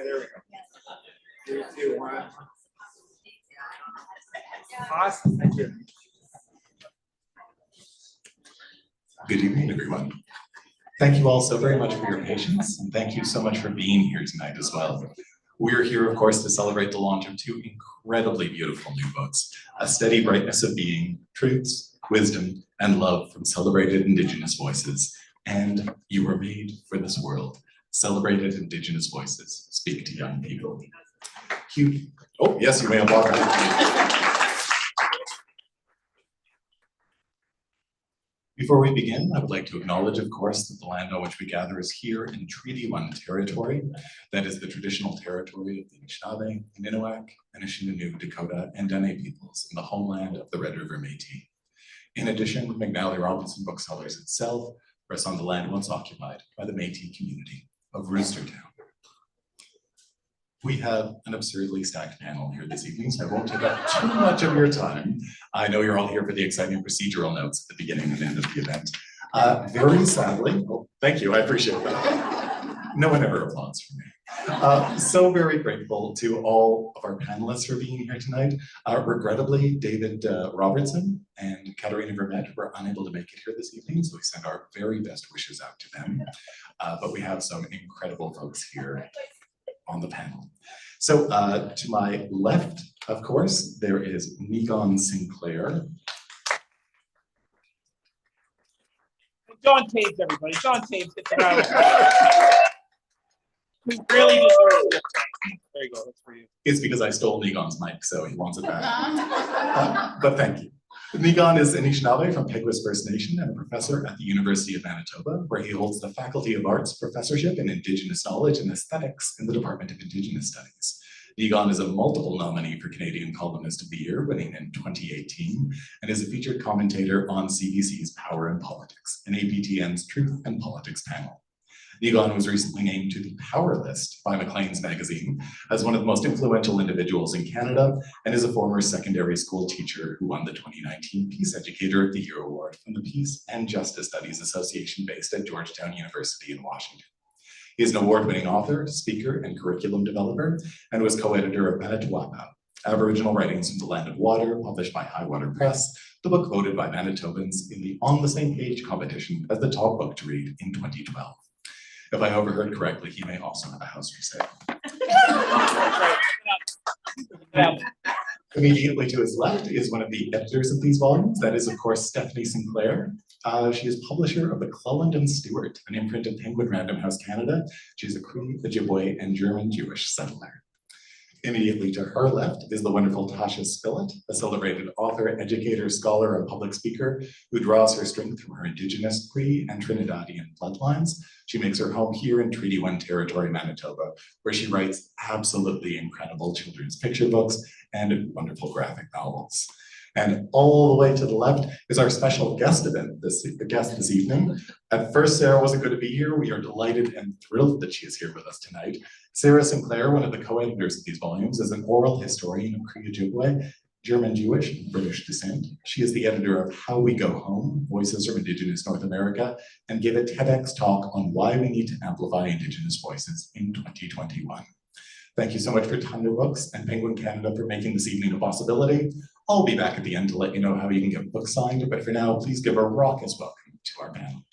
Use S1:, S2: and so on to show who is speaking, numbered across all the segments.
S1: there we go. 3, 2, 1. Awesome, thank you.
S2: Good evening, everyone. Thank you all so very much for your patience, and thank you so much for being here tonight as well. We're here, of course, to celebrate the launch of 2 incredibly beautiful new books, A Steady Brightness of Being, Truths, Wisdom, and Love from Celebrated Indigenous Voices, and You Were Made for This World, Celebrated Indigenous Voices Speak to Young People. Oh, yes, you may have walked out. Before we begin, I would like to acknowledge, of course, that the land on which we gather is here in Treaty 1 territory. That is the traditional territory of the Anishinaabe, Niniwak, Anishinaabe, Dakota, and Dene peoples in the homeland of the Red River Métis. In addition, McNally Robertson Booksellers itself rests on the land once occupied by the Métis community of Roostertown. We have an absurdly stacked panel here this evening, so I won't take up too much of your time. I know you're all here for the exciting procedural notes at the beginning and end of the event. Very sadly, oh, thank you, I appreciate that. No one ever applauds for me. So very grateful to all of our panelists for being here tonight. Regrettably, David Robertson and Katherena vermette were unable to make it here this evening, so we send our very best wishes out to them. But we have some incredible folks here on the panel. So to my left, of course, there is Niigaan Sinclair.
S1: John Taves, everybody. John Taves gets the round. We really deserve it. There you go, that's for you.
S2: It's because I stole Niigaan's mic, so he wants it back. But thank you. Niigaan is Anishinaabe from Peguis First Nation and a professor at the University of Manitoba, where he holds the Faculty of Arts Professorship in Indigenous Knowledge and Aesthetics in the Department of Indigenous Studies. Niigaan is a multiple nominee for Canadian Columnist of the Year, winning in 2018, and is a featured commentator on CBC's Power and Politics, and APTN's Truth and Politics panel. Niigaan was recently named to the Power List by Maclean's magazine as one of the most influential individuals in Canada, and is a former secondary school teacher who won the 2019 Peace Educator of the Year Award from the Peace and Justice Studies Association based at Georgetown University in Washington. He is an award-winning author, speaker, and curriculum developer, and was co-editor of Manitowapa, Aboriginal Writings from the Land of Water, published by High Water Press, the book voted by Manitobans in the On the Same Page competition as the top book to read in 2012. If I overheard correctly, he may also have a house for sale. Immediately to his left is one of the editors of these volumes. That is, of course, Stephanie Sinclair. She is publisher of the Cleland and Stewart, an imprint of Penguin Random House Canada. She is a Cree, Ojibwe, and German Jewish settler. Immediately to her left is the wonderful Tasha Spillett, a celebrated author, educator, scholar, and public speaker who draws her strength from her Indigenous, Cree, and Trinidadian bloodlines. She makes her home here in Treaty 1 territory, Manitoba, where she writes absolutely incredible children's picture books and wonderful graphic novels. And all the way to the left is our special guest this evening. At first, Sara wasn't going to be here. We are delighted and thrilled that she is here with us tonight. Sara Sinclair, one of the co-editors of these volumes, is an oral historian of Cree Ojibwe, German Jewish, and British descent. She is the editor of How We Go Home, Voices from Indigenous North America, and gave a TEDx talk on why we need to amplify Indigenous voices in 2021. Thank you so much for Tundra Books and Penguin Canada for making this evening a possibility. I'll be back at the end to let you know how you can get books signed, but for now, please give a raucous welcome to our panel.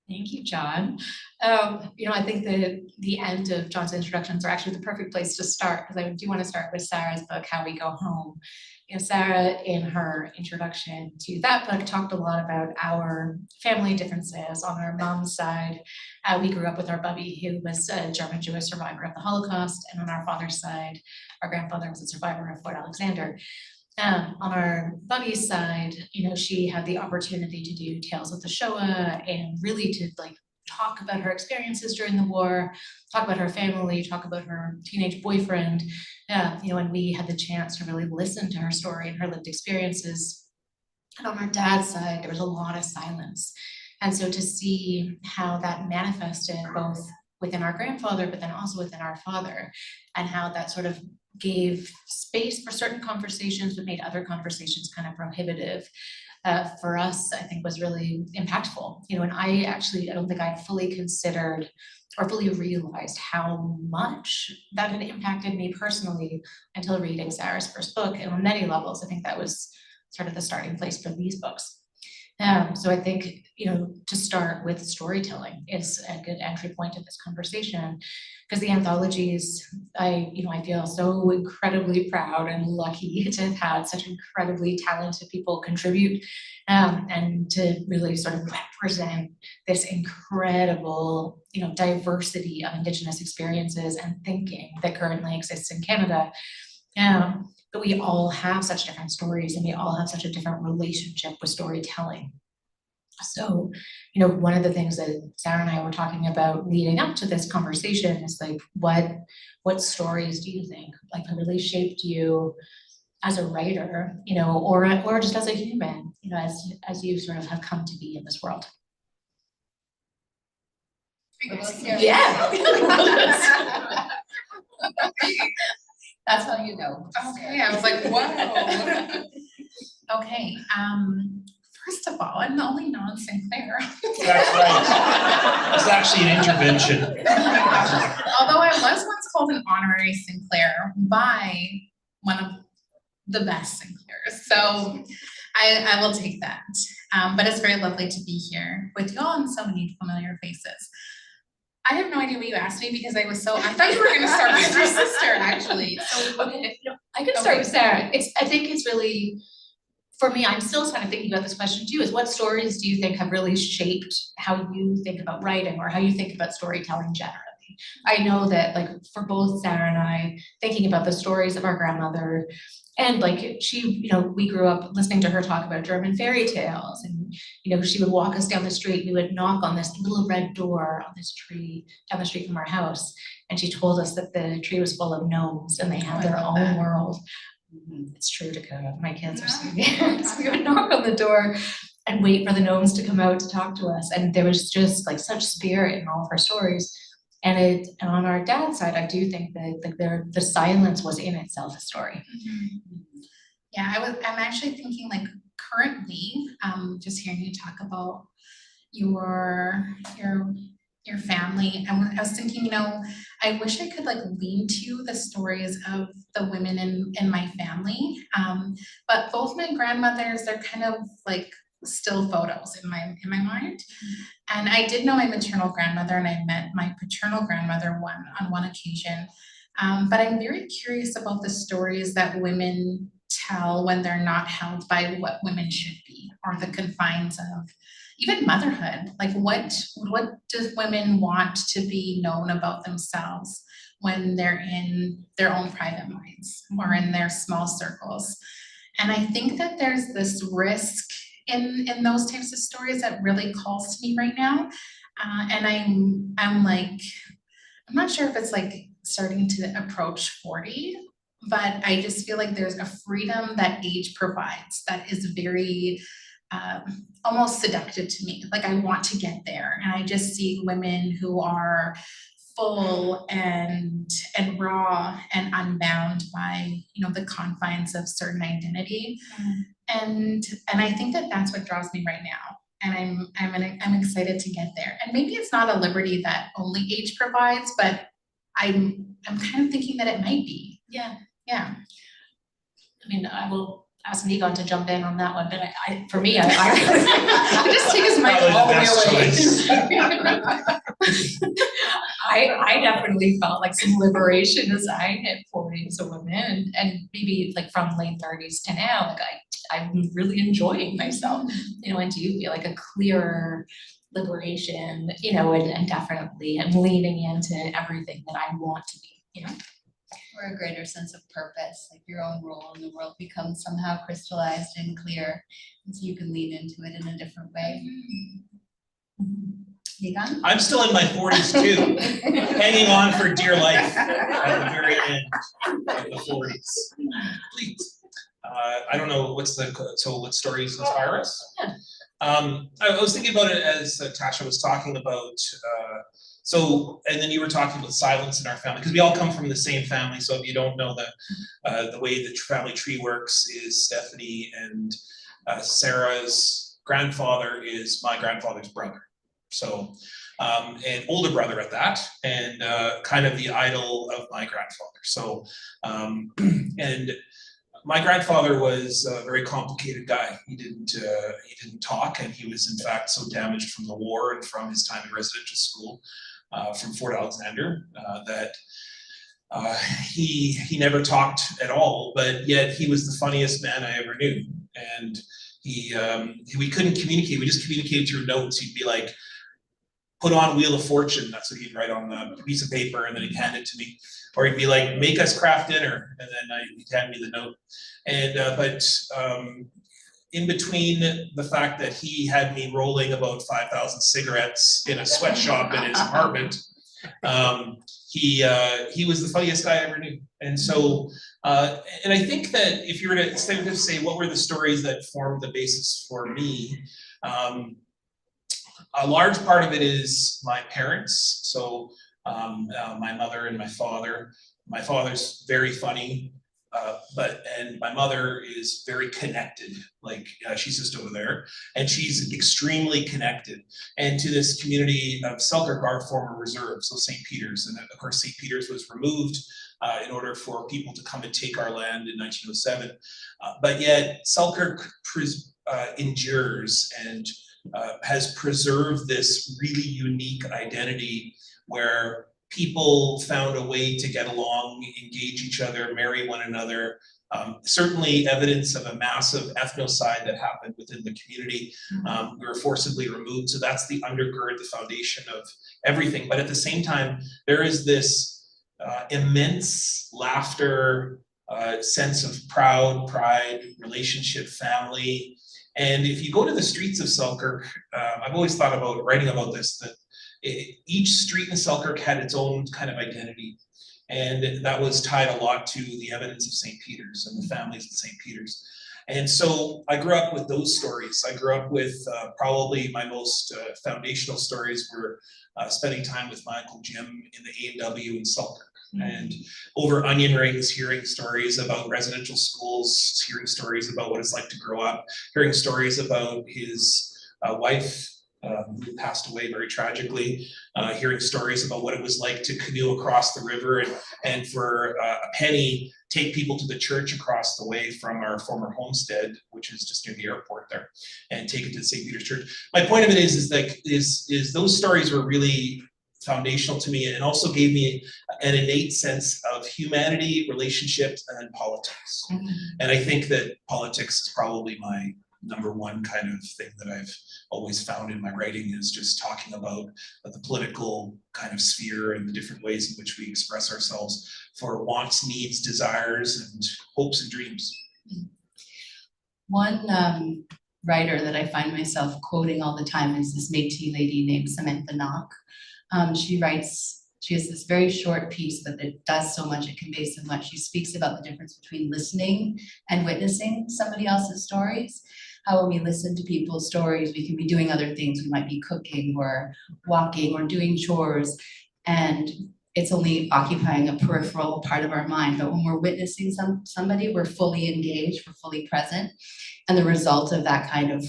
S3: Thank you, John. I think the end of John's introductions are actually the perfect place to start, because I do want to start with Sara's book, How We Go Home. Sara, in her introduction to that book, talked a lot about our family differences. On our mom's side, we grew up with our bubby, who was a German Jewish survivor of the Holocaust, and on our father's side, our grandfather was a survivor of Fort Alexander. On our bubby's side, she had the opportunity to do Tales of the Shoah and really to talk about her experiences during the war, talk about her family, talk about her teenage boyfriend, and we had the chance to really listen to her story and her lived experiences. And on our dad's side, there was a lot of silence. And so to see how that manifested both within our grandfather, but then also within our father, and how that sort of gave space for certain conversations, but made other conversations kind of prohibitive. For us, I think was really impactful. And I don't think I'd fully considered or fully realized how much that had impacted me personally until reading Sara's first book. And on many levels, I think that was sort of the starting place for these books. So I think, to start with storytelling is a good entry point in this conversation, because the anthologies, I feel so incredibly proud and lucky to have had such incredibly talented people contribute, and to really sort of represent this incredible, diversity of Indigenous experiences and thinking that currently exists in Canada. But we all have such different stories, and we all have such a different relationship with storytelling. So, one of the things that Sara and I were talking about leading up to this conversation is like, what stories do you think like have really shaped you as a writer, or just as a human, as you sort of have come to be in this world?
S4: Yeah. That's how you know.
S5: Okay, I was like, whoa. Okay, first of all, I'm the only non-Sinclair.
S1: That's right. It's actually an intervention.
S5: Although I was once called an honorary Sinclair by one of the best Sinclairs. So I will take that. But it's very lovely to be here with you all and so many familiar faces. I have no idea what you asked me because I thought you were going to start with your sister, actually. So,
S3: okay, I can start with Sara. I think it's really, for me, I'm still kind of thinking about this question too, is what stories do you think have really shaped how you think about writing or how you think about storytelling generally? I know that like for both Sara and I, thinking about the stories of our grandmother, and like she, we grew up listening to her talk about German fairy tales, and she would walk us down the street, we would knock on this little red door on this tree down the street from our house, and she told us that the tree was full of gnomes and they had their own world. It's true, Dakota. My kids are saying so we would knock on the door and wait for the gnomes to come out to talk to us, and there was just like such spirit in all of her stories. And on our dad's side, I do think that the silence was in itself a story.
S5: Mm-hmm. Yeah, I'm actually thinking like currently, just hearing you talk about your family, I was thinking, I wish I could like lean to the stories of the women in my family, but both my grandmothers, they're kind of like still photos in my mind. And I did know my maternal grandmother, and I met my paternal grandmother on one occasion. But I'm very curious about the stories that women tell when they're not held by what women should be, or the confines of even motherhood. Like what do women want to be known about themselves when they're in their own private minds or in their small circles? And I think that there's this risk in those types of stories that really calls to me right now. And I'm not sure if it's like starting to approach 40, but I just feel like there's a freedom that age provides that is very almost seductive to me. Like I want to get there, and I just see women who are full and raw and unbound by the confines of certain identity. And I think that that's what draws me right now, and I'm excited to get there. And maybe it's not a liberty that only age provides, but I'm kind of thinking that it might be.
S3: Yeah.
S5: I
S3: mean, I will ask Niigaan to jump in on that one, but for me, I just take his mic all the way away. I definitely felt like some liberation as I hit 40 as a woman, and maybe like from late 30s to now, like I'm really enjoying myself, and do you feel like a clearer liberation, and definitely I'm leaning into everything that I want to be,
S4: Or a greater sense of purpose, like your own role in the world becomes somehow crystallized and clear, and so you can lean into it in a different way. Niigaan?
S1: I'm still in my 40s too, hanging on for dear life at the very end of the 40s. Please. I don't know what stories inspire us?
S3: Yeah.
S1: I was thinking about it as Tasha was talking about So, and then you were talking about silence in our family, because we all come from the same family. So if you don't know the way the family tree works is Stephanie and Sarah's grandfather is my grandfather's brother. So an older brother at that, and kind of the idol of my grandfather. So, and my grandfather was a very complicated guy. He didn't talk, and he was in fact so damaged from the war and from his time in residential school from Fort Alexander that he never talked at all. But yet he was the funniest man I ever knew, and we couldn't communicate. We just communicated through notes. He'd be like, "Put on Wheel of Fortune." That's what he'd write on a piece of paper, and then he'd hand it to me. Or he'd be like, "Make us craft dinner," and then he'd hand me the note. And but in between the fact that he had me rolling about 5,000 cigarettes in a sweatshop in his apartment, he was the funniest guy I ever knew. And so, and I think that if you were to say what were the stories that formed the basis for me, a large part of it is my parents. So my mother and my father. My father's very funny, and my mother is very connected. Like she's just over there, and she's extremely connected, and to this community of Selkirk, our former reserve, so St. Peter's, and of course St. Peter's was removed in order for people to come and take our land in 1907, but yet Selkirk endures and has preserved this really unique identity where people found a way to get along, engage each other, marry one another. Certainly evidence of a massive ethnocide that happened within the community. We were forcibly removed, so that's the undergird, the foundation of everything. But at the same time, there is this immense laughter, sense of pride, relationship, family. And if you go to the streets of Selkirk, I've always thought about writing about this, that each street in Selkirk had its own kind of identity. And that was tied a lot to the evidence of St. Peter's and the families of St. Peter's. And so I grew up with those stories. I grew up with probably my most foundational stories were spending time with my Uncle Jim in the A&W in Selkirk. And over onion rings, hearing stories about residential schools, hearing stories about what it's like to grow up, hearing stories about his wife who passed away very tragically, hearing stories about what it was like to canoe across the river and for a penny take people to the church across the way from our former homestead, which is just near the airport there, and take it to St. Peter's Church. My point of it is those stories were really foundational to me and also gave me an innate sense of humanity, relationships, and politics. And I think that politics is probably my number one kind of thing that I've always found in my writing, is just talking about the political kind of sphere and the different ways in which we express ourselves for wants, needs, desires, and hopes and dreams.
S4: One writer that I find myself quoting all the time is this Métis lady named Samantha Knock. She has this very short piece, but it does so much, it conveys so much. She speaks about the difference between listening and witnessing somebody else's stories. How when we listen to people's stories, we can be doing other things. We might be cooking or walking or doing chores, and it's only occupying a peripheral part of our mind. But when we're witnessing somebody, we're fully engaged, we're fully present. And the result of that kind of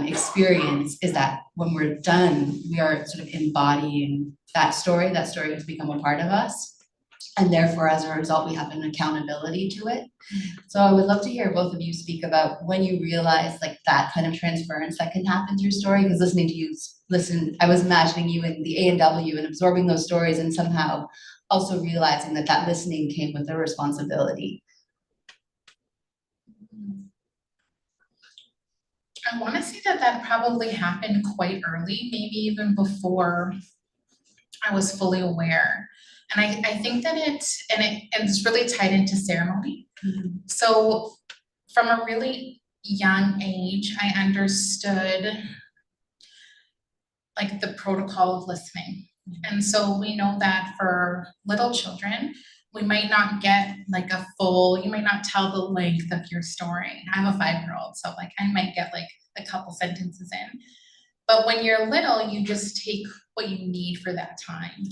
S4: experience is that when we're done, we are sort of embodying that story has become a part of us. And therefore, as a result, we have an accountability to it. So I would love to hear both of you speak about when you realize like that kind of transference that can happen through story, because listening to you I was imagining you in the A&W and absorbing those stories and somehow also realizing that listening came with a responsibility.
S5: I want to say that probably happened quite early, maybe even before I was fully aware. And I think that it's really tied into ceremony. So from a really young age, I understood like the protocol of listening. And so we know that for little children, we might not get like you might not tell the length of your story. I have a 5-year-old, so like I might get like a couple sentences in. But when you're little, you just take what you need for that time.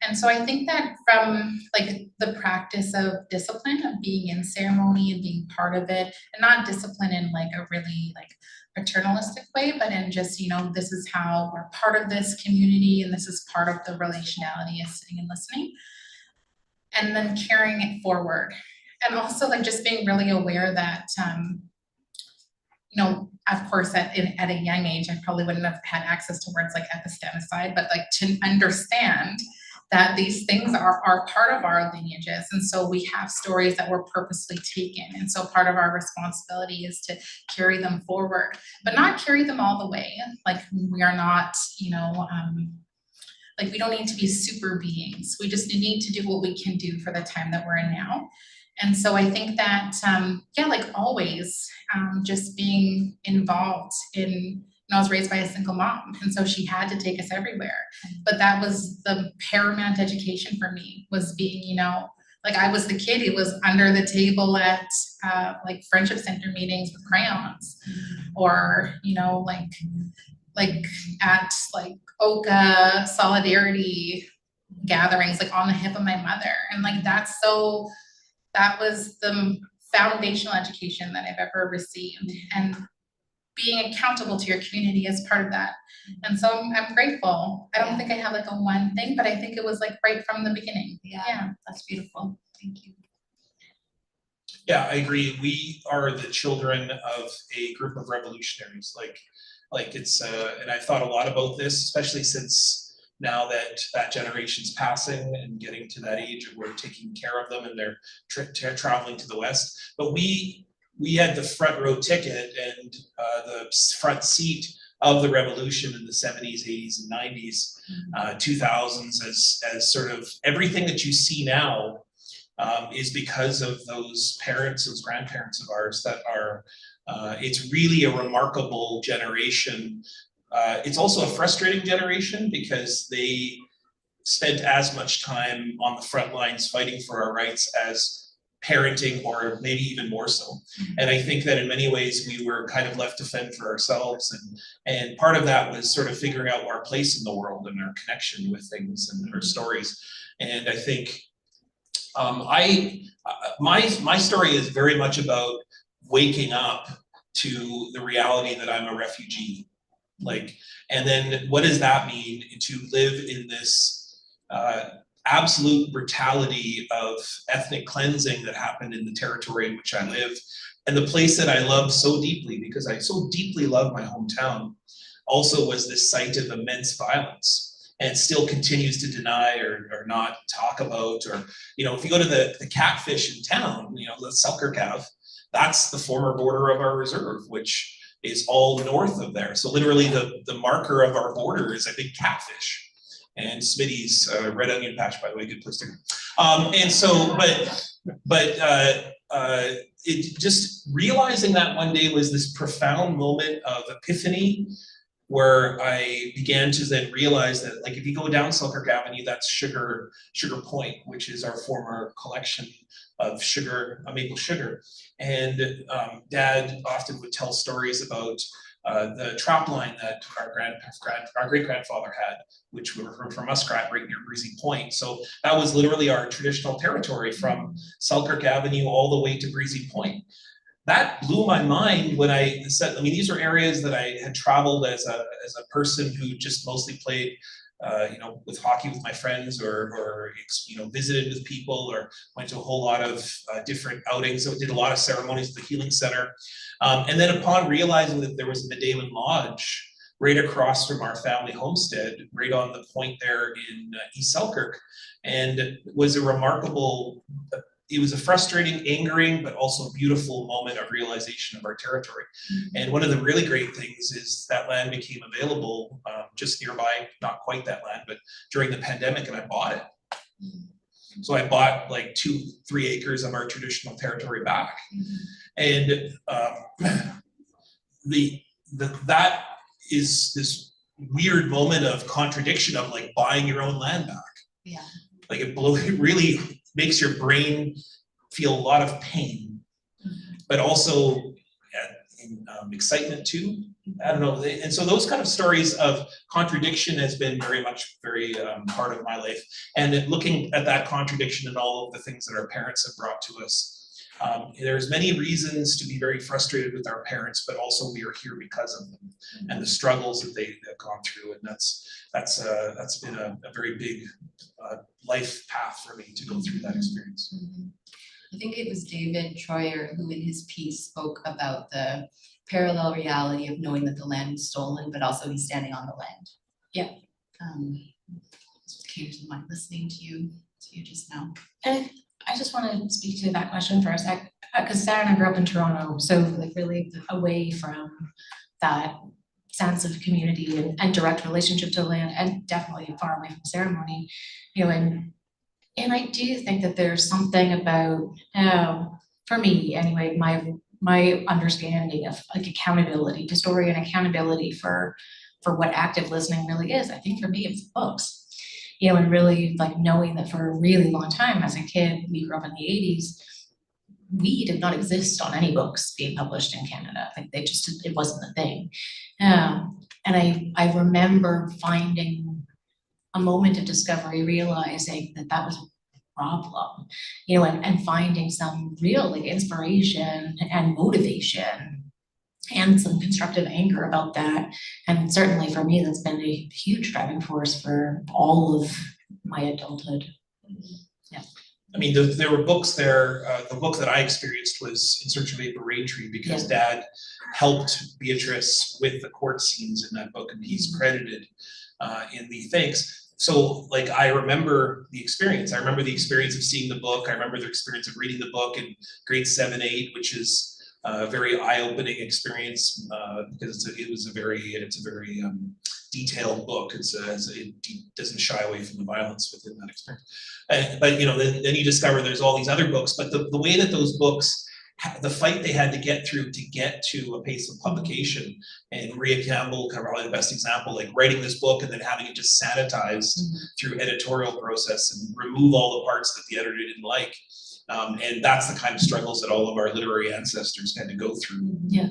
S5: And so I think that from like the practice of discipline, of being in ceremony and being part of it, and not discipline in like a really like paternalistic way, but in just, you know, this is how we're part of this community and this is part of the relationality of sitting and listening. And then carrying it forward. And also like just being really aware that, you know, of course, at a young age, I probably wouldn't have had access to words like epistemicide, but like to understand that these things are part of our lineages. And so we have stories that were purposely taken. And so part of our responsibility is to carry them forward, but not carry them all the way. Like we are not, you know, like we don't need to be super beings. We just need to do what we can do for the time that we're in now. And so I think that, yeah, like always, just being involved in, I was raised by a single mom, and so she had to take us everywhere. But that was the paramount education for me, was being, you know, like I was the kid who was under the table at like friendship center meetings with crayons, or, you know, like at like Oka solidarity gatherings, like on the hip of my mother. And like that was the foundational education that I've ever received. And being accountable to your community is part of that. And so I'm grateful. I don't think I have like a one thing, but I think it was like right from the beginning.
S4: Yeah, that's beautiful. Thank you.
S1: Yeah, I agree. We are the children of a group of revolutionaries. Like it's, and I've thought a lot about this, especially since now that generation's passing and getting to that age of we're taking care of them and they're traveling to the West. But we had the front row ticket and the front seat of the revolution in the 70s, 80s, and 90s, 2000s, as sort of everything that you see now is because of those parents, those grandparents of ours that are, it's really a remarkable generation. It's also a frustrating generation because they spent as much time on the front lines fighting for our rights as parenting, or maybe even more so. And I think that in many ways we were kind of left to fend for ourselves, and part of that was sort of figuring out our place in the world and our connection with things and our stories. And I think my story is very much about waking up to the reality that I'm a refugee. Like, and then what does that mean to live in this absolute brutality of ethnic cleansing that happened in the territory in which I live, and the place that I love so deeply, because I so deeply love my hometown, also was this site of immense violence, and still continues to deny or not talk about. Or, you know, if you go to the catfish in town, you know, the Selkirk Ave, that's the former border of our reserve, which is all north of there. So literally the marker of our border is a big catfish. And Smitty's red onion patch, by the way, good place to go. And so, but it just realizing that one day was this profound moment of epiphany, where I began to then realize that, like, if you go down Selkirk Avenue, that's Sugar Point, which is our former collection of sugar, maple sugar. And Dad often would tell stories about the trap line that our great-grandfather had, which we were from Muskrat, right near Breezy Point. So that was literally our traditional territory from Selkirk Avenue all the way to Breezy Point. That blew my mind when I said, I mean, these are areas that I had traveled as a person who just mostly played, you know, with hockey with my friends, or you know, visited with people, or went to a whole lot of different outings. So did a lot of ceremonies at the Healing Center. And then upon realizing that there was a Medallion Lodge right across from our family homestead, right on the point there in East Selkirk, and it was a remarkable, it was a frustrating, angering, but also beautiful moment of realization of our territory. And one of the really great things is that land became available just nearby, not quite that land, but during the pandemic, and I bought it. So I bought like 2-3 acres of our traditional territory back. And that is this weird moment of contradiction of like buying your own land back.
S4: Yeah.
S1: Like it really makes your brain feel a lot of pain, but also excitement too. I don't know, and so those kind of stories of contradiction has been very part of my life. And then looking at that contradiction and all of the things that our parents have brought to us, there's many reasons to be very frustrated with our parents, but also we are here because of them and the struggles that they have gone through. And that's been a very big life path for me to go through that experience.
S4: I think it was David Troyer who in his piece spoke about the parallel reality of knowing that the land was stolen, but also he's standing on the land.
S3: Yeah.
S4: Came to mind listening to you just now.
S3: And I just want to speak to that question for a sec, because Sara and I grew up in Toronto, so like really away from that sense of community and direct relationship to land, and definitely far away from ceremony, you know, and I do think that there's something about, for me anyway, my understanding of like accountability to story and accountability for what active listening really is. I think for me it's books. You know, and really like knowing that for a really long time as a kid, we grew up in the 80s, we did not exist on any books being published in Canada. Like it wasn't a thing. And I remember finding a moment of discovery, realizing that was a problem, you know, and finding some real like inspiration and motivation and some constructive anger about that. And certainly for me, that's been a huge driving force for all of my adulthood. Yeah.
S1: I mean, there were books there. The book that I experienced was In Search of April Raintree, because Dad helped Beatrice with the court scenes in that book, and he's credited in the thanks. So like, I remember the experience. I remember the experience of seeing the book. I remember the experience of reading the book in grade 7, 8, which is a very eye-opening experience because it's a very detailed book. It doesn't shy away from the violence within that experience. But you know, then you discover there's all these other books. But the way that those books, the fight they had to get through to get to a pace of publication, and Maria Campbell, probably the best example, like writing this book and then having it just sanitized through editorial process and remove all the parts that the editor didn't like. And that's the kind of struggles that all of our literary ancestors had to go through.
S3: Yeah.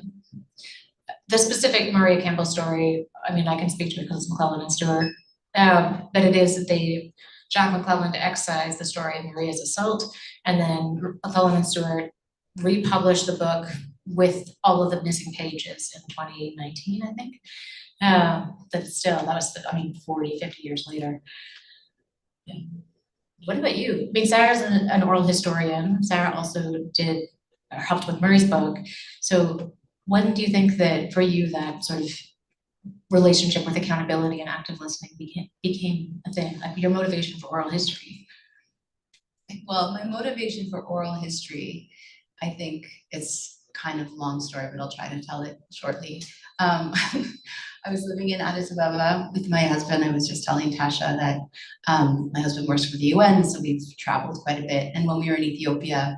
S3: The specific Maria Campbell story, I mean, I can speak to it because it's McClellan and Stewart, but it is that Jack McClellan excised the story of Maria's assault, and then McClellan and Stewart republished the book with all of the missing pages in 2019, I think. But still, that was, 40, 50 years later. Yeah. What about you? I mean, Sara's an oral historian. Sara also helped with Murray's book. So when do you think that for you that sort of relationship with accountability and active listening became a thing, like your motivation for oral history?
S4: Well, my motivation for oral history, I think it's kind of a long story, but I'll try to tell it shortly. I was living in Addis Ababa with my husband. I was just telling Tasha that my husband works for the UN, so we've traveled quite a bit. And when we were in Ethiopia,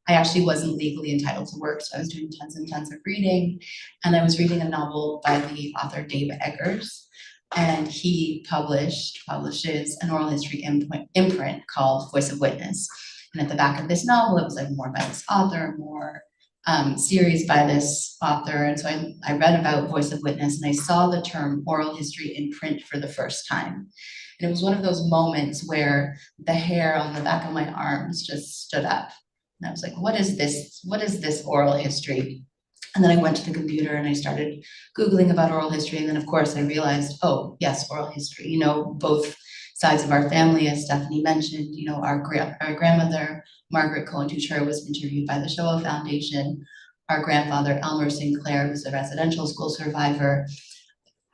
S4: I actually wasn't legally entitled to work, so I was doing tons and tons of reading. And I was reading a novel by the author Dave Eggers, and he publishes an oral history imprint called Voice of Witness. And at the back of this novel, it was like more by this author, more series by this author. And so I read about Voice of Witness, and I saw the term oral history in print for the first time. And it was one of those moments where the hair on the back of my arms just stood up. And I was like, what is this? What is this oral history? And then I went to the computer and I started Googling about oral history. And then of course I realized, oh yes, oral history, you know, both sides of our family, as Stephanie mentioned, you know, our grandmother, Margaret Cohen-Tucher, was interviewed by the Shoah Foundation. Our grandfather, Elmer Sinclair, was a residential school survivor.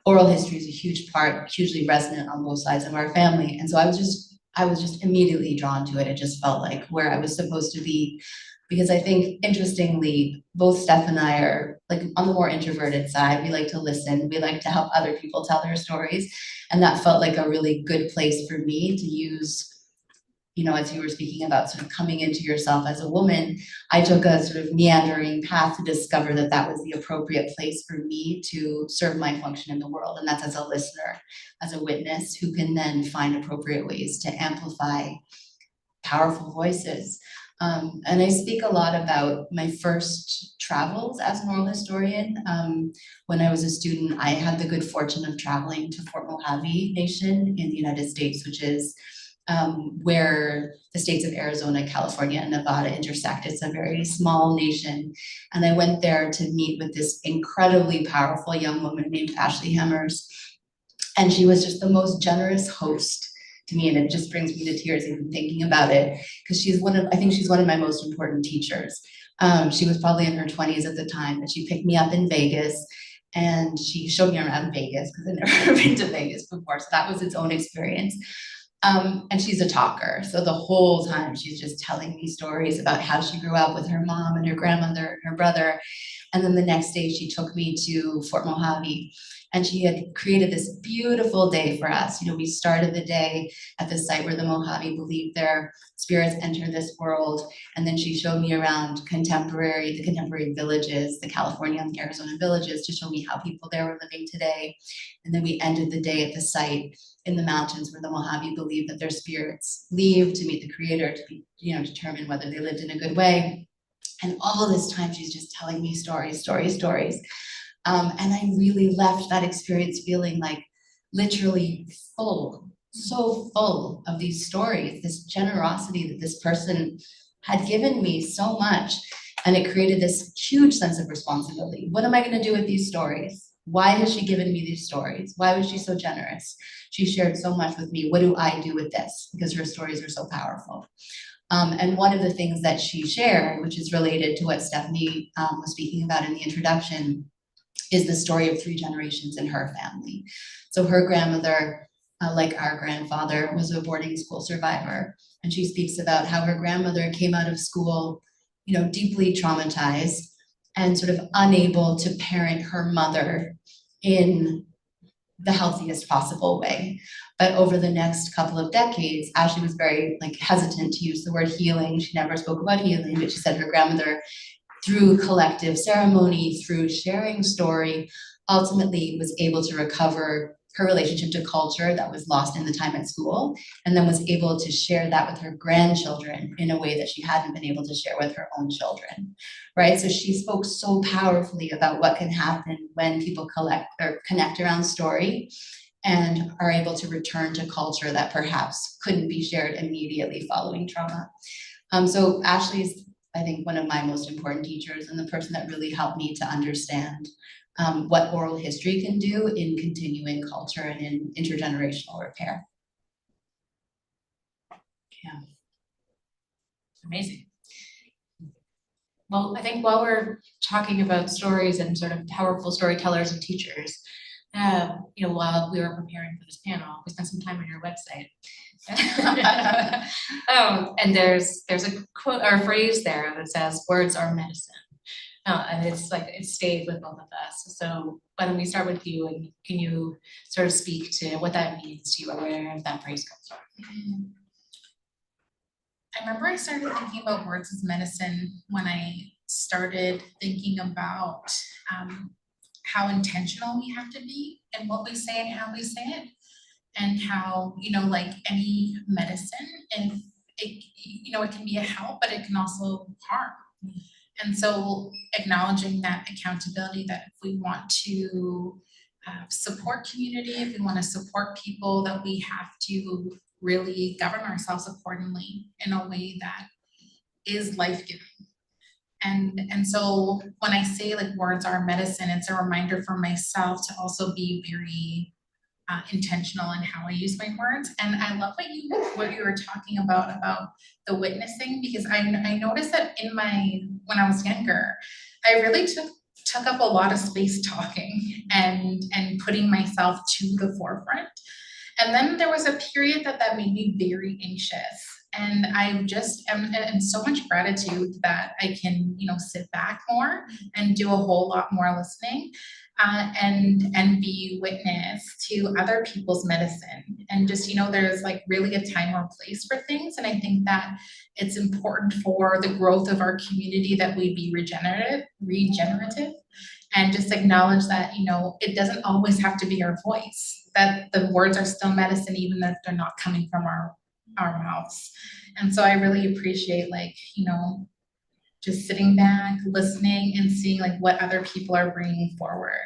S4: Oral history is a huge part, hugely resonant on both sides of our family. And so I was just immediately drawn to it. It just felt like where I was supposed to be, because I think, interestingly, both Steph and I are like on the more introverted side. We like to listen. We like to help other people tell their stories. And that felt like a really good place for me to use, you know, as you were speaking about sort of coming into yourself as a woman, I took a sort of meandering path to discover that that was the appropriate place for me to serve my function in the world. And that's as a listener, as a witness who can then find appropriate ways to amplify powerful voices. And I speak a lot about my first travels as an oral historian. When I was a student, I had the good fortune of traveling to Fort Mojave Nation in the United States, which is where the states of Arizona, California, and Nevada intersect. It's a very small nation. And I went there to meet with this incredibly powerful young woman named Ashley Hemmers. And she was just the most generous host to me, and it just brings me to tears even thinking about it, because I think she's one of my most important teachers. She was probably in her 20s at the time, but she picked me up in Vegas and she showed me around Vegas because I'd never been to Vegas before, so that was its own experience. And she's a talker, so the whole time she's just telling me stories about how she grew up with her mom and her grandmother and her brother. And then the next day she took me to Fort Mojave, and she had created this beautiful day for us. We started the day at the site where the Mojave believed their spirits enter this world. And then she showed me around the contemporary villages, the California and Arizona villages, to show me how people there were living today. And then we ended the day at the site in the mountains where the Mojave believed that their spirits leave to meet the creator to determine whether they lived in a good way. And all of this time, she's just telling me stories. And I really left that experience feeling like literally full, so full of these stories, this generosity that this person had given me so much. And it created this huge sense of responsibility. What am I going to do with these stories? Why has she given me these stories? Why was she so generous? She shared so much with me. What do I do with this? Because her stories are so powerful. And one of the things that she shared, which is related to what Stephanie was speaking about in the introduction, is the story of 3 generations in her family. So her grandmother, like our grandfather, was a boarding school survivor. And she speaks about how her grandmother came out of school, deeply traumatized and sort of unable to parent her mother in the healthiest possible way. But over the next couple of decades, Ashley was very hesitant to use the word healing. She never spoke about healing, but she said her grandmother, through collective ceremony, through sharing story, ultimately was able to recover her relationship to culture that was lost in the time at school, and then was able to share that with her grandchildren in a way that she hadn't been able to share with her own children, right? So she spoke so powerfully about what can happen when people connect around story and are able to return to culture that perhaps couldn't be shared immediately following trauma. So Ashley's, I think, one of my most important teachers, and the person that really helped me to understand what oral history can do in continuing culture and in intergenerational repair. Yeah.
S3: Amazing. Well, I think while we're talking about stories and sort of powerful storytellers and teachers, while we were preparing for this panel, we spent some time on your website. And there's a quote or a phrase there that says, "Words are medicine." And it stayed with both of us. So why don't we start with you, and can you sort of speak to what that means to you, or where that phrase comes from?
S5: I remember I started thinking about words as medicine when I started thinking about how intentional we have to be in what we say and how we say it, and how, like any medicine, and it can be a help, but it can also harm. And so acknowledging that accountability, that if we want to support community, if we want to support people, that we have to really govern ourselves accordingly in a way that is life-giving. And so when I say words are medicine, it's a reminder for myself to also be very intentional in how I use my words. And I love what you were talking about the witnessing, because I noticed that when I was younger, I really took up a lot of space talking and putting myself to the forefront. And then there was a period that made me very anxious. And I just am in so much gratitude that I can, sit back more and do a whole lot more listening, and be witness to other people's medicine. And just, there's really a time or place for things. And I think that it's important for the growth of our community that we be regenerative, and just acknowledge that, it doesn't always have to be our voice, that the words are still medicine, even if they're not coming from our our mouths. And so I really appreciate, like, you know, just sitting back, listening and seeing like what other people are bringing forward.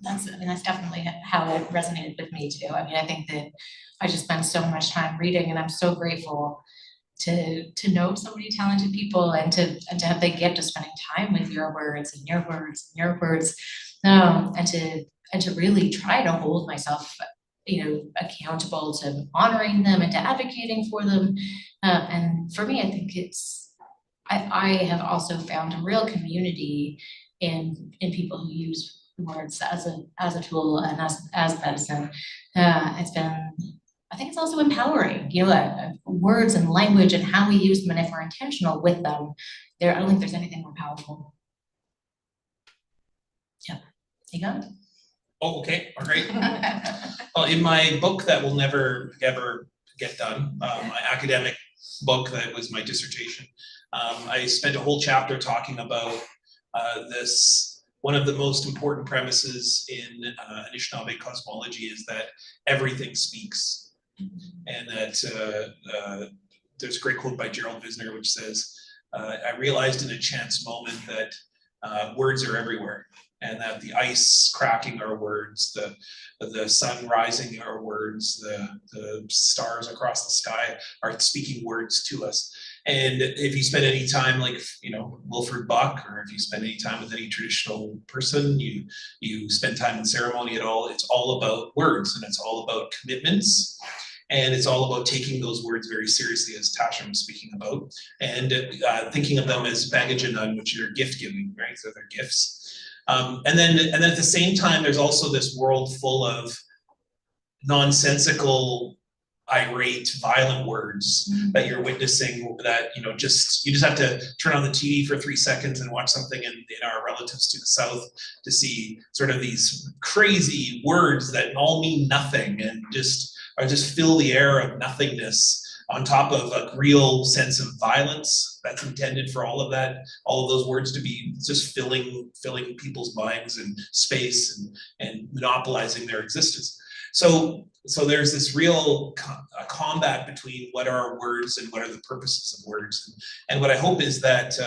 S3: That's definitely how it resonated with me too. I mean, I think that I just spend so much time reading, and I'm so grateful to know so many talented people, and to have the gift of spending time with your words and your words and your words, and to really try to hold myself, you know, accountable to honoring them and to advocating for them. And for me, I think I have also found a real community in people who use words as a tool and as medicine. It's been, I think it's also empowering, you know, words and language and how we use them, and if we're intentional with them, I don't think there's anything more powerful. Yeah, Niigaan?
S1: Oh, okay, all right. Well, in my book that will never ever get done, my academic book that was my dissertation, I spent a whole chapter talking about this. One of the most important premises in Anishinaabe cosmology is that everything speaks, and that there's a great quote by Gerald Visner which says, I realized in a chance moment that words are everywhere, and that the ice cracking are words, the sun rising are words, the stars across the sky are speaking words to us. And if you spend any time, like, you know, Wilfred Buck, or if you spend any time with any traditional person, you spend time in ceremony at all, it's all about words, and it's all about commitments. And it's all about taking those words very seriously, as Tasha was speaking about, and thinking of them as bagajanan, which are gift giving, right? So they're gifts. And then at the same time, there's also this world full of nonsensical, irate, violent words that you're witnessing, that, you know, you just have to turn on the TV for 3 seconds and watch something in our relatives to the south to see sort of these crazy words that all mean nothing and just fill the air of nothingness, on top of a real sense of violence that's intended for all of those words to be just filling people's minds and space and monopolizing their existence. So there's this real combat between what are words and what are the purposes of words. And what I hope is that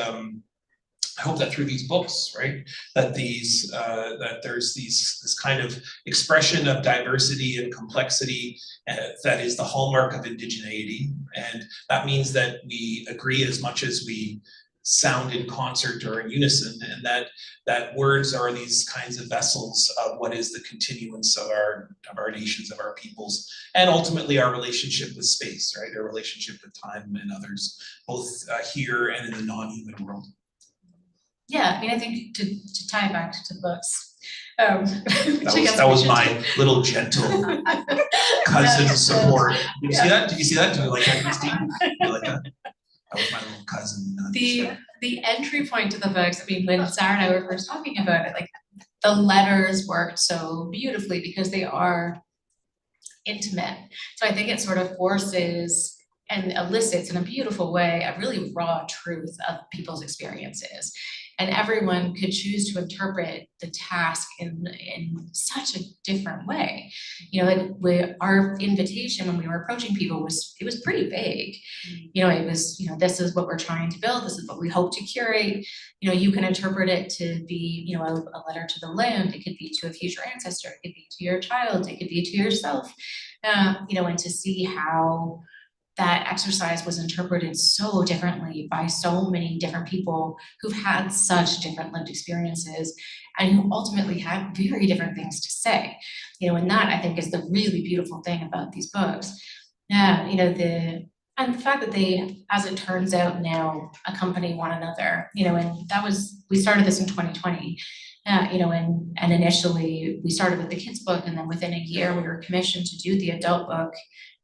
S1: I hope that through these books, right, that there's this kind of expression of diversity and complexity that is the hallmark of indigeneity, and that means that we agree as much as we sound in concert or in unison, and that words are these kinds of vessels of what is the continuance of our nations, of our peoples, and ultimately our relationship with space, right, our relationship with time and others, both here and in the non-human world.
S3: Yeah, I mean, I think to tie back to the books,
S1: that was my little gentle cousin support. Did you see that? Did you see that? Did you like that, Christine? Did you like that? That was my little cousin.
S3: The entry point to the books, I mean, when Sara and I were first talking about it, like, the letters worked so beautifully because they are intimate. So I think it sort of forces and elicits in a beautiful way a really raw truth of people's experiences. And everyone could choose to interpret the task in such a different way. You know, like our invitation when we were approaching people was pretty vague. You know, it was, you know, this is what we're trying to build, this is what we hope to curate. You know, you can interpret it to be, you know, a letter to the land, it could be to a future ancestor, it could be to your child, it could be to yourself. You know, and to see how that exercise was interpreted so differently by so many different people who've had such different lived experiences and who ultimately had very different things to say. You know, and that I think is the really beautiful thing about these books. You know, and the fact that they, as it turns out now, accompany one another, you know, and we started this in 2020. You know, and initially we started with the kids book, and then within a year we were commissioned to do the adult book.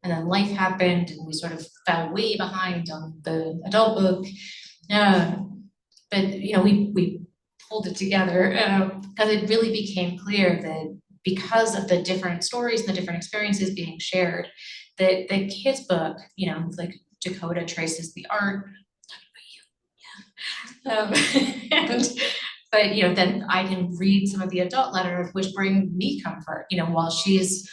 S3: And then life happened and we sort of fell way behind on the adult book. But, you know, we pulled it together because it really became clear that because of the different stories and the different experiences being shared, that the kids book, you know, like Dakota traces the art, but, you know, then I can read some of the adult letters which bring me comfort, you know, while she's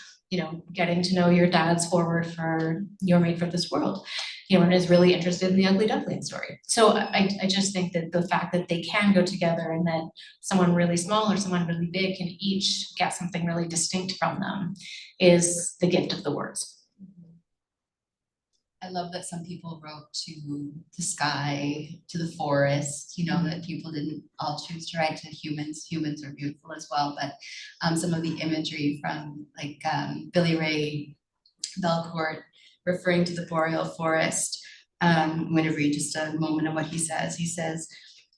S3: getting to know your dad's forward for You're Made for This World, and is really interested in the Ugly Duckling story. So I just think that the fact that they can go together and that someone really small or someone really big can each get something really distinct from them is the gift of the words.
S4: I love that some people wrote to the sky, to the forest, that people didn't all choose to write to humans. Humans are beautiful as well, but some of the imagery from Billy Ray Belcourt referring to the boreal forest. I'm going to read just a moment of what he says. He says,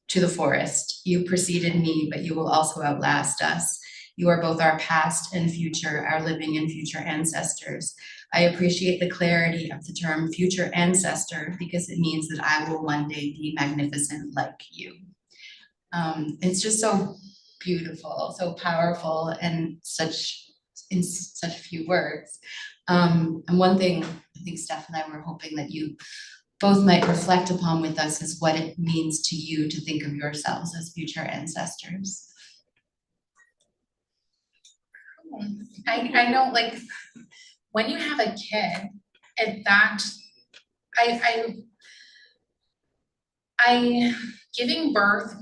S4: "To the forest, you preceded me, but you will also outlast us. You are both our past and future, our living and future ancestors. I appreciate the clarity of the term future ancestor because it means that I will one day be magnificent like you." It's just so beautiful, so powerful, and in such few words. And one thing I think Steph and I were hoping that you both might reflect upon with us is what it means to you to think of yourselves as future ancestors.
S5: I know, like, when you have a kid, giving birth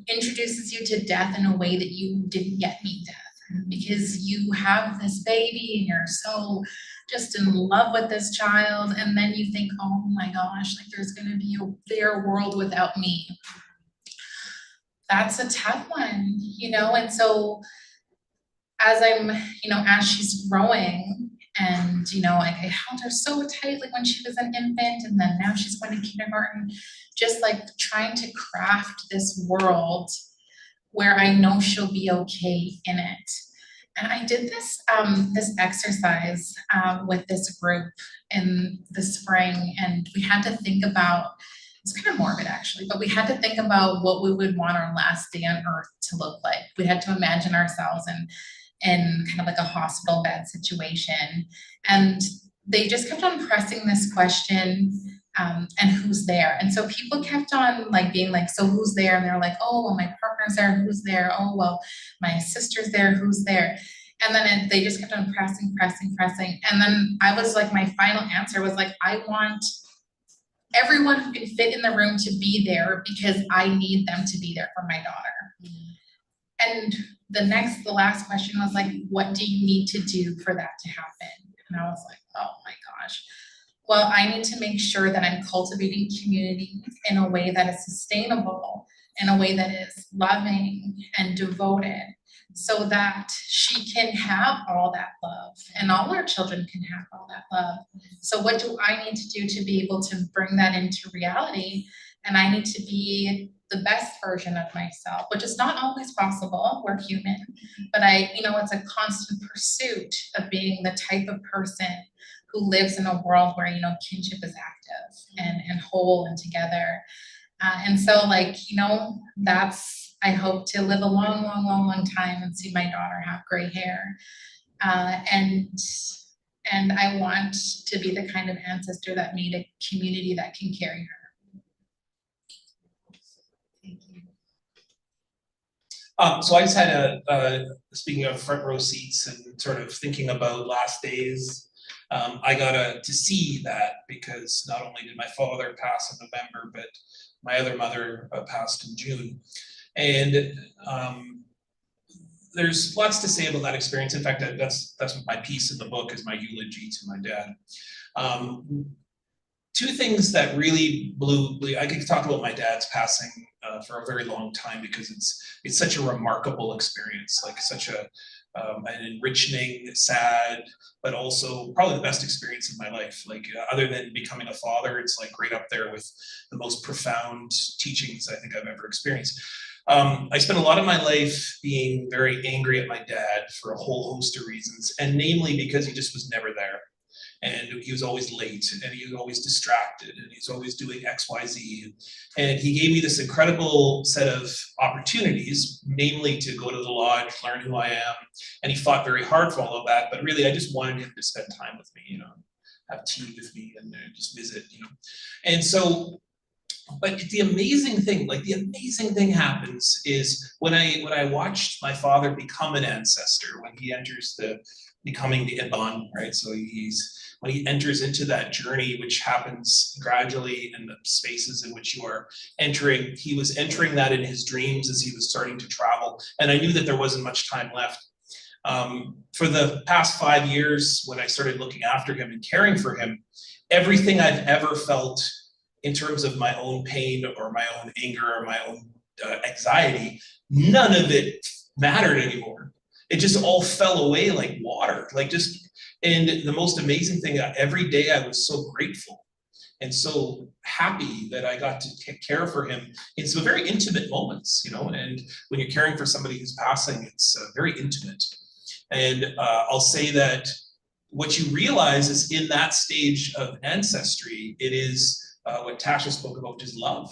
S5: introduces you to death in a way that you didn't yet meet death, because you have this baby and you're so just in love with this child, and then you think, oh my gosh, like there's gonna be their world without me. That's a tough one, and so as as she's growing, and I held her so tightly when she was an infant, and then now she's going to kindergarten, just like trying to craft this world where I know she'll be okay in it. And I did this exercise with this group in the spring, and we had to think about, it's kind of morbid actually, but we had to think about what we would want our last day on earth to look like. We had to imagine ourselves in kind of like a hospital bed situation. And they just kept on pressing this question, and who's there? And so people kept on being like, so who's there? And they're like, oh, well, my partner's there, who's there? Oh, well, my sister's there, who's there? And then they just kept on pressing. And then I was like, my final answer was like, I want everyone who can fit in the room to be there because I need them to be there for my daughter. And the last question was like, what do you need to do for that to happen? And I was like, oh my gosh. Well, I need to make sure that I'm cultivating community in a way that is sustainable, in a way that is loving and devoted, so that she can have all that love and all our children can have all that love. So what do I need to do to be able to bring that into reality? And I need to be the best version of myself, which is not always possible. We're human, but it's a constant pursuit of being the type of person who lives in a world where, kinship is active and whole and together. And so I hope to live a long time and see my daughter have gray hair. And I want to be the kind of ancestor that made a community that can carry her.
S1: So I just had speaking of front row seats and sort of thinking about last days, I got to see that because not only did my father pass in November, but my other mother passed in June. And there's lots to say about that experience. In fact, that's my piece in the book, is my eulogy to my dad. Two things that really I could talk about my dad's passing for a very long time, because it's such a remarkable experience, like such an enriching, sad, but also probably the best experience of my life. Other than becoming a father, it's right up there with the most profound teachings I think I've ever experienced. I spent a lot of my life being very angry at my dad for a whole host of reasons, and namely because he just was never there. And he was always late, and he was always distracted, and he was always doing X, Y, Z. And he gave me this incredible set of opportunities, namely to go to the lodge, learn who I am. And he fought very hard for all of that, but really I just wanted him to spend time with me, have tea with me and just visit, And so But the amazing thing happens is when I watched my father become an ancestor, when he enters becoming the Iban, right? So when he enters into that journey, which happens gradually in the spaces in which you are entering, he was entering that in his dreams as he was starting to travel. And I knew that there wasn't much time left. For the past 5 years, when I started looking after him and caring for him, everything I've ever felt in terms of my own pain or my own anger or my own anxiety, none of it mattered anymore. It just all fell away like water, and the most amazing thing, every day I was so grateful and so happy that I got to care for him in some very intimate moments, and when you're caring for somebody who's passing, it's very intimate. And I'll say that what you realize is in that stage of ancestry, it is what Tasha spoke about, which is love.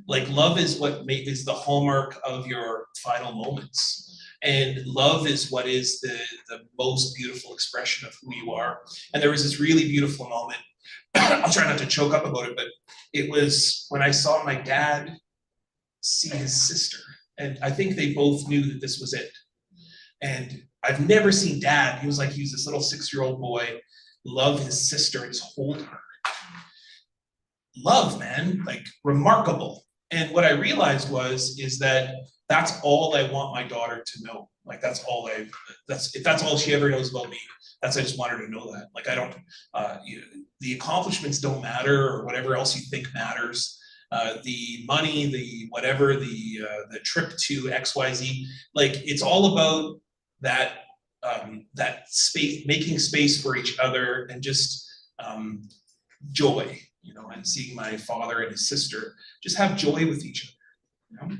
S1: Like love is what is the hallmark of your final moments. And love is what is the most beautiful expression of who you are. And there was this really beautiful moment. I'll try not to choke up about it, but it was when I saw my dad see his sister. And I think they both knew that this was it. And I've never seen Dad. He was this little 6-year-old boy, love his sister and just hold her. Love, man, remarkable. And what I realized is that that's all I want my daughter to know. If that's all she ever knows about me, I just want her to know that. I don't, the accomplishments don't matter or whatever else you think matters. The money, the whatever, the trip to XYZ, it's all about that space, making space for each other and just joy, and seeing my father and his sister just have joy with each other.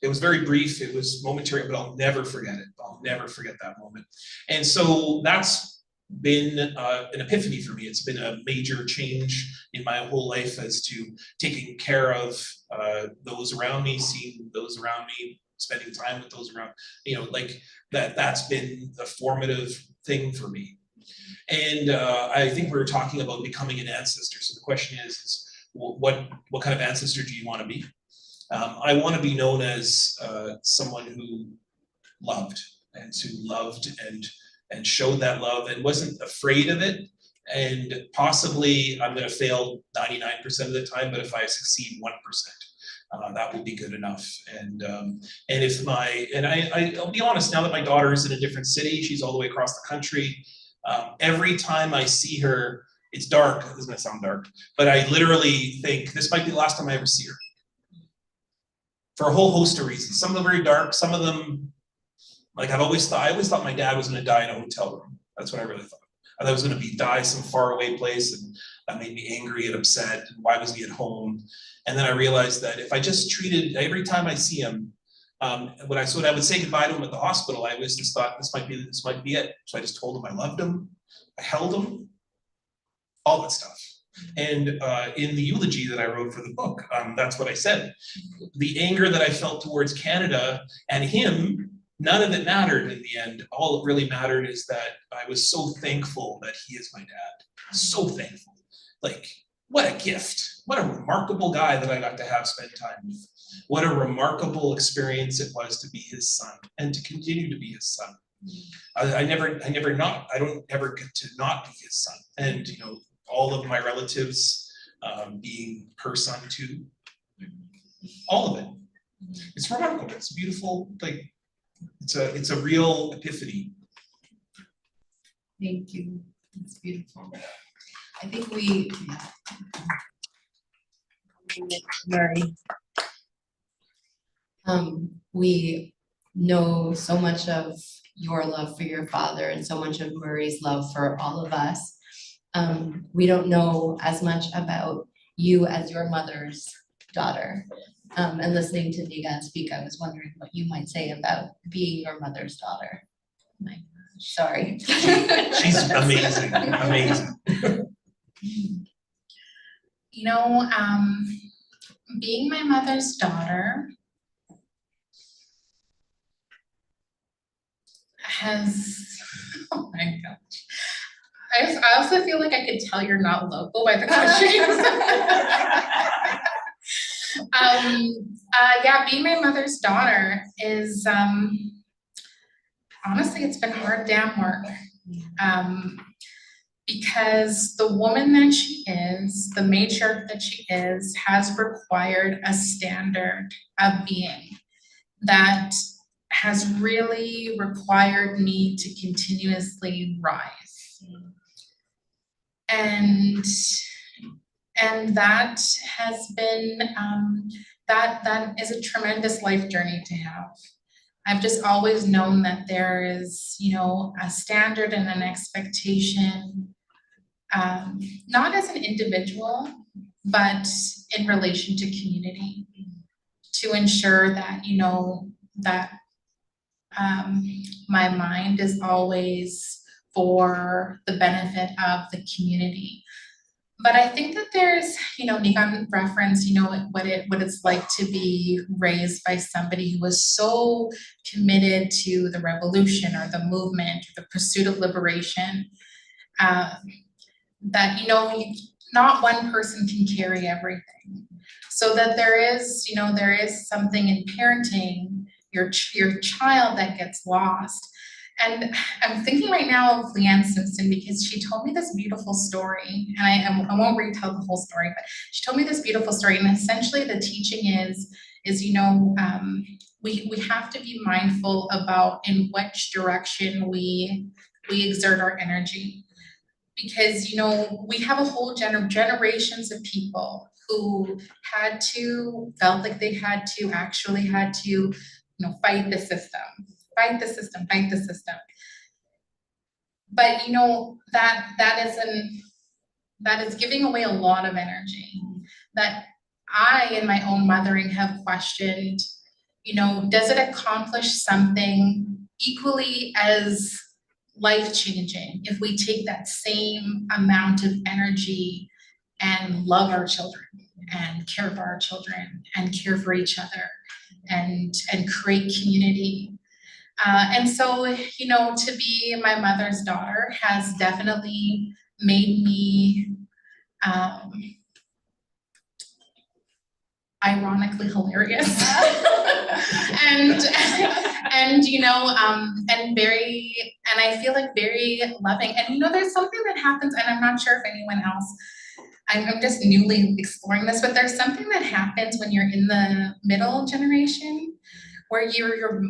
S1: It was very brief, it was momentary, but I'll never forget it. I'll never forget that moment. And so that's been an epiphany for me. It's been a major change in my whole life as to taking care of those around me, seeing those around me, spending time with those around, that's been the formative thing for me. And I think we were talking about becoming an ancestor. So the question is what kind of ancestor do you want to be? I want to be known as someone who loved and showed that love and wasn't afraid of it. And possibly I'm going to fail 99% of the time, but if I succeed 1%, that will be good enough. And I'll be honest, now that my daughter is in a different city, she's all the way across the country. Every time I see her, it's dark. This is going to sound dark, but I literally think this might be the last time I ever see her. For a whole host of reasons. Some of them very dark. Some of them, I always thought my dad was going to die in a hotel room. That's what I really thought. I thought he was going to die some faraway place, and that made me angry and upset. And why was he at home? And then I realized that if I just treated every time I see him, when I would say goodbye to him at the hospital, I always just thought this might be it. So I just told him I loved him, I held him, all that stuff. And in the eulogy that I wrote for the book, that's what I said. The anger that I felt towards Canada and him, none of it mattered in the end. All that really mattered is that I was so thankful that he is my dad. So thankful. What a gift. What a remarkable guy that I got to have spend time with. What a remarkable experience it was to be his son and to continue to be his son. I don't ever get to not be his son. And, all of my relatives being her son too. All of it. It's remarkable. It's beautiful. It's a real epiphany.
S4: Thank you. It's beautiful. I think Murray. We know so much of your love for your father and so much of Murray's love for all of us. We don't know as much about you as your mother's daughter. And listening to Niigaan speak, I was wondering what you might say about being your mother's daughter. My gosh, sorry.
S1: She's amazing, amazing.
S5: Being my mother's daughter has, oh my gosh. I also feel like I could tell you're not local by the question. Yeah, being my mother's daughter is, honestly, it's been hard damn work. Because the woman that she is, the matriarch that she is, has required a standard of being that has really required me to continuously rise. And that has been, that is a tremendous life journey to have. I've just always known that there is, you know, a standard and an expectation, not as an individual, but in relation to community, to ensure that, you know, that my mind is always for the benefit of the community. But I think that there's, you know, Niigaan referenced, you know, what it's like to be raised by somebody who was so committed to the revolution or the movement, or the pursuit of liberation, that, you know, not one person can carry everything. So that there is, you know, there is something in parenting your child that gets lost. And I'm thinking right now of Niigaan Simpson, because she told me this beautiful story, and I won't retell the whole story, but she told me this beautiful story, and essentially the teaching is you know, we have to be mindful about in which direction we exert our energy, because, you know, we have a whole generations of people who felt like they actually had to, you know, fight the system. But, you know, that is giving away a lot of energy that I, in my own mothering, have questioned, you know, does it accomplish something equally as life-changing if we take that same amount of energy and love our children and care for our children and care for each other and create community? And so, you know, to be my mother's daughter has definitely made me ironically hilarious and you know, and I feel like very loving. And you know, there's something that happens, and I'm not sure if anyone else, I'm just newly exploring this, but there's something that happens when you're in the middle generation, where you're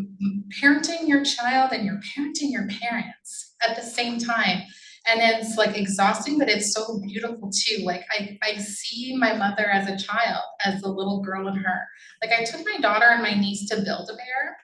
S5: parenting your child and you're parenting your parents at the same time. And it's like exhausting, but it's so beautiful too. Like I see my mother as a child, as a little girl in her. Like I took my daughter and my niece to Build-A-Bear,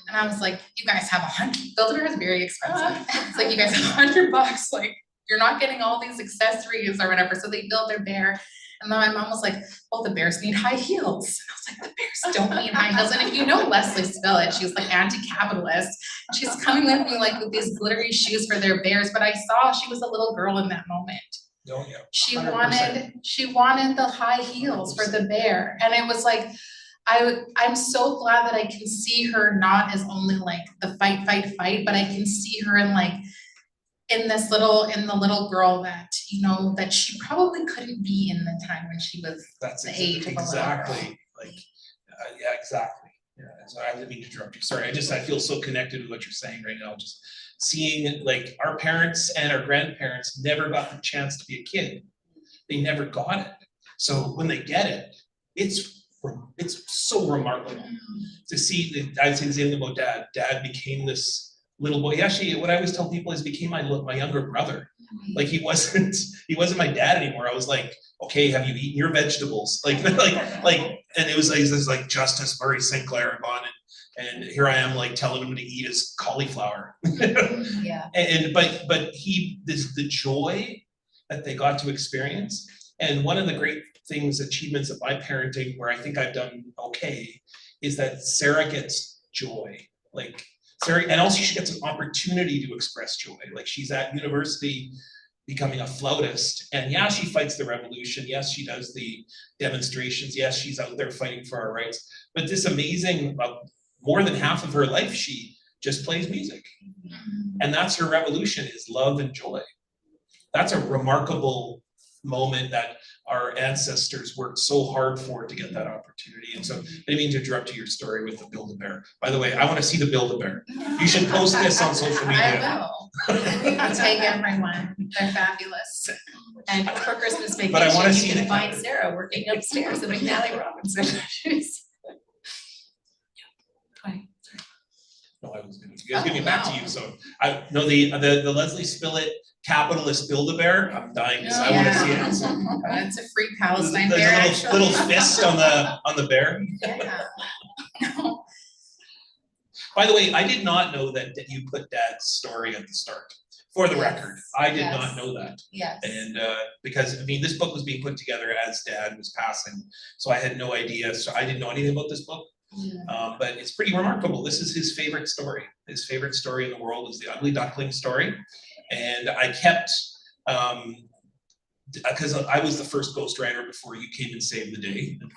S5: and I was like, you guys have Build-A-Bear is very expensive. It's like, you guys have $100, like you're not getting all these accessories or whatever. So they build their bear. And then my mom was like, well, the bears need high heels. And I was like, the bears don't need high heels. And if you know Leslie Spillett, she was like anti-capitalist. She's coming with me like with these glittery shoes for their bears. But I saw she was a little girl in that moment.
S1: Oh, yeah.
S5: She
S1: 100%.
S5: wanted the high heels for the bear. And it was like, I'm so glad that I can see her not as only like the fight, but I can see her in like, in the little girl that, you know, that she probably couldn't be in the time when she was the age of a little girl.
S1: Yeah, exactly. Yeah, so I didn't mean to interrupt you. Sorry, I feel so connected with what you're saying right now. Just seeing like our parents and our grandparents never got the chance to be a kid. They never got it. So when they get it, it's so remarkable to see that. I'd say the same thing about Dad. Dad became this little boy. Actually, what I always tell people is became my younger brother. Like he wasn't my dad anymore. I was like, okay, have you eaten your vegetables? Like, and it was like Justice Murray Sinclair and Bond, and here I am like telling him to eat his cauliflower.
S4: Yeah.
S1: But the joy that they got to experience, and one of the great achievements of my parenting, where I think I've done okay, is that Sara gets joy. Like Sara, and also she gets an opportunity to express joy. Like she's at university becoming a flautist, and yeah, she fights the revolution. Yes, she does the demonstrations. Yes, she's out there fighting for our rights. But this amazing, more than half of her life, she just plays music. And that's her revolution, is love and joy. That's a remarkable moment that our ancestors worked so hard for to get that opportunity. And so I didn't mean to interrupt your story with the Build-A-Bear. By the way, I want to see the Build-A-Bear. You should post this on social media.
S5: I will. I'll take everyone. They're fabulous.
S3: And for Christmas
S1: But I wanna
S3: vacation,
S1: see
S3: you can
S1: the
S3: find
S1: cabin.
S3: Sarah working upstairs at McNally Robinson.
S1: No, I was gonna, you guys give me back to you, so I know the Leslie Spillett capitalist Build-A-Bear, I'm dying to see, I wanna see it. So,
S5: It's a free
S1: there's
S5: Palestine
S1: a
S5: bear, actually.
S1: little fist on the bear.
S5: Yeah.
S1: By the way, I did not know that you put Dad's story at the start, for the
S4: Yes,
S1: record, I did
S4: yes.
S1: not know that.
S4: Yes.
S1: And because, I mean, this book was being put together as Dad was passing, so I had no idea, so I didn't know anything about this book. But it's pretty remarkable. This is his favorite story. His favorite story in the world is the Ugly Duckling story. And I kept, because I was the first ghostwriter before you came and saved the day. And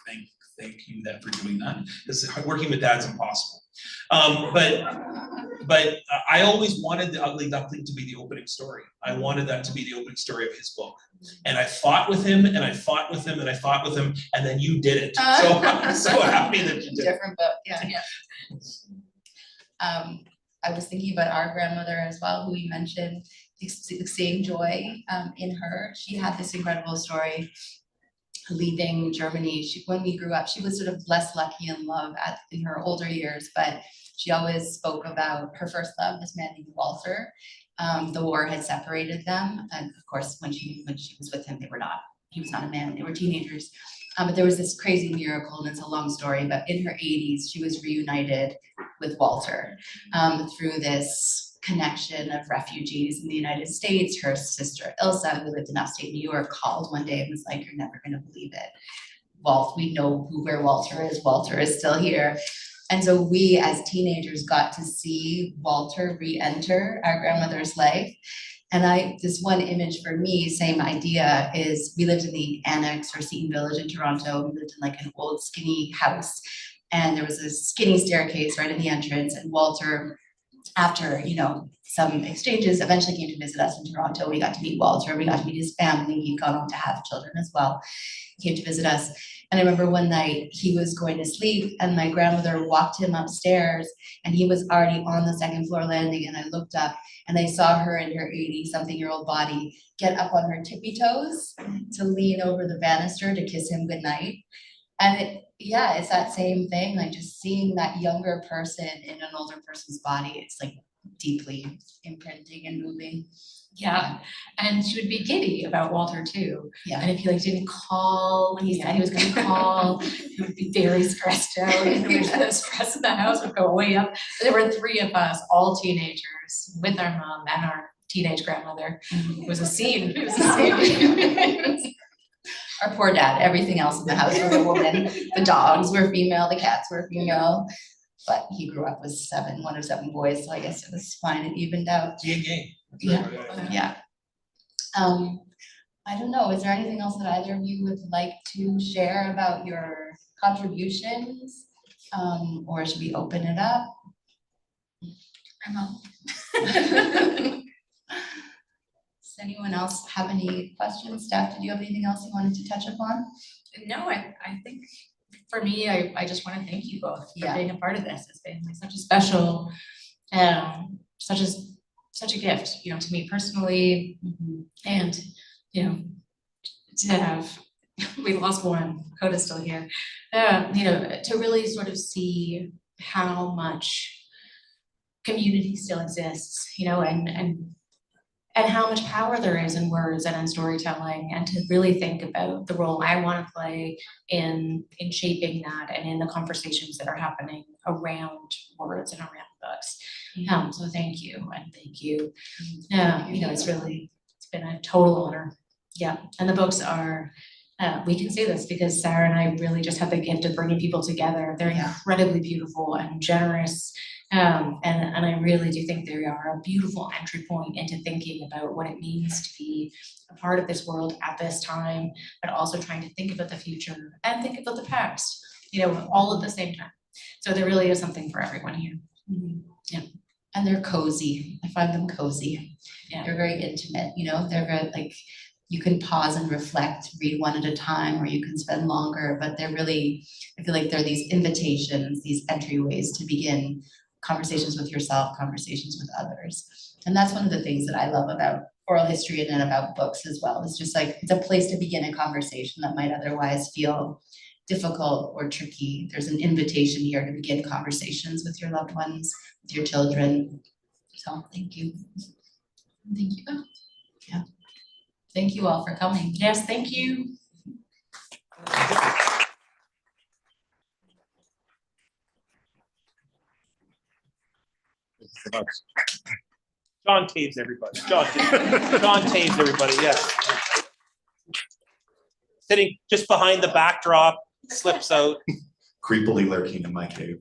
S1: thank you that for doing that, because working with Dad's impossible. But I always wanted the Ugly Duckling to be the opening story. I wanted that to be the opening story of his book. And I fought with him, and I fought with him, and I fought with him, and then you did it. So I'm so happy that you did it.
S4: Different book, yeah. I was thinking about our grandmother as well, who we mentioned, seeing joy in her. She had this incredible story leaving Germany. When we grew up, she was sort of less lucky in love in her older years, but she always spoke about her first love, this man named Walter. The war had separated them, and of course, when she was with him, he was not a man, they were teenagers. But there was this crazy miracle, and it's a long story, but in her 80s, she was reunited with Walter through this connection of refugees in the United States. Her sister Ilsa, who lived in upstate New York, called one day and was like, "You're never gonna believe it. We know where Walter is. Walter is still here." And so we as teenagers got to see Walter re-enter our grandmother's life. And this one image for me, same idea, is we lived in the Annex or Seton Village in Toronto. We lived in like an old skinny house, and there was a skinny staircase right in the entrance, and Walter, after, some exchanges, eventually came to visit us in Toronto. We got to meet Walter, we got to meet his family. He got on to have children as well. He came to visit us. And I remember one night he was going to sleep, and my grandmother walked him upstairs, and he was already on the second floor landing. And I looked up and I saw her in her 80-something-year-old body get up on her tippy toes to lean over the banister to kiss him goodnight. And it's that same thing, like just seeing that younger person in an older person's body, it's like deeply imprinting and moving.
S3: Yeah, and she would be giddy about Walter too.
S4: Yeah.
S3: And if he didn't call when he said he was gonna call, he would be very stressed out. And the stress in the house would go way up. There were 3 of us, all teenagers, with our mom and our teenage grandmother. It was a scene. It was a scene.
S4: Our poor dad, everything else in the house was a woman. The dogs were female, the cats were female. But he grew up with one of 7 boys, so I guess it was fine and evened out. Yeah. I don't know, is there anything else that either of you would like to share about your contributions? Or should we open it up? Does anyone else have any questions? Steph, did you have anything else you wanted to touch upon?
S3: No, I think for me, I just want to thank you both for being a part of this. It's been like such a special, such a gift, to me personally, and to have, we lost one, Coda's still here, to really sort of see how much community still exists, and how much power there is in words and in storytelling, and to really think about the role I want to play in shaping that and in the conversations that are happening around words and around books. So thank you, and thank you. It's been a total honor. Yeah, and the books are, we can say this because Sara and I really just have the gift of bringing people together. They're incredibly beautiful and generous. And I really do think they are a beautiful entry point into thinking about what it means to be a part of this world at this time, but also trying to think about the future and think about the past, all at the same time. So there really is something for everyone here. Yeah.
S4: And they're cozy. I find them cozy.
S3: Yeah.
S4: They're very intimate, they're very you can pause and reflect, read one at a time, or you can spend longer, but they're really, I feel like they're these invitations, these entryways to begin conversations with yourself, conversations with others. And that's one of the things that I love about oral history and then about books as well. It's just like, it's a place to begin a conversation that might otherwise feel difficult or tricky. There's an invitation here to begin conversations with your loved ones, with your children. So thank you.
S5: Thank you both.
S4: Yeah. Thank you all for coming.
S3: Yes, thank you.
S6: John Taves, everybody. John Taves, everybody, yes. Sitting just behind the backdrop, slips out.
S2: Creepily lurking in my cave.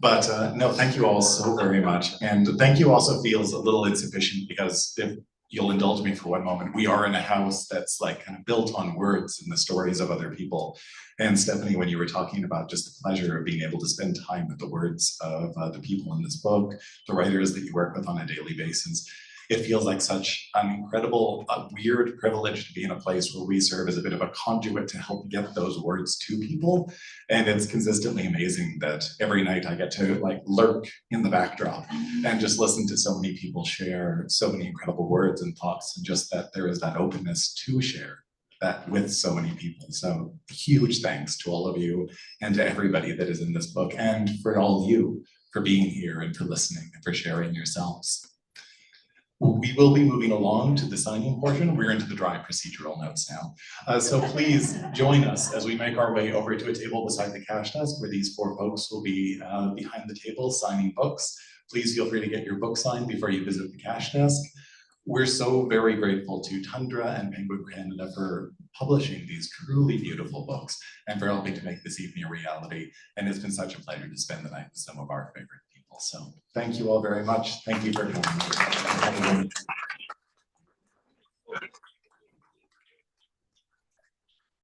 S2: But no, thank you all so very much. And thank you also feels a little insufficient because if you'll indulge me for one moment, we are in a house that's like kind of built on words and the stories of other people. And Stephanie, when you were talking about just the pleasure of being able to spend time with the words of the people in this book, the writers that you work with on a daily basis, it feels like such an incredible, weird privilege to be in a place where we serve as a bit of a conduit to help get those words to people. And it's consistently amazing that every night I get to like lurk in the backdrop and just listen to so many people share so many incredible words and thoughts, and just that there is that openness to share that with so many people. So huge thanks to all of you and to everybody that is in this book, and for all of you for being here and for listening and for sharing yourselves. We will be moving along to the signing portion. We're into the dry procedural notes now. So please join us as we make our way over to a table beside the cash desk where these four folks will be behind the table signing books. Please feel free to get your book signed before you visit the cash desk. We're so very grateful to Tundra and Penguin Canada for publishing these truly beautiful books and for helping to make this evening a reality. And it's been such a pleasure to spend the night with some of our favorite people. So thank you all very much. Thank you for coming.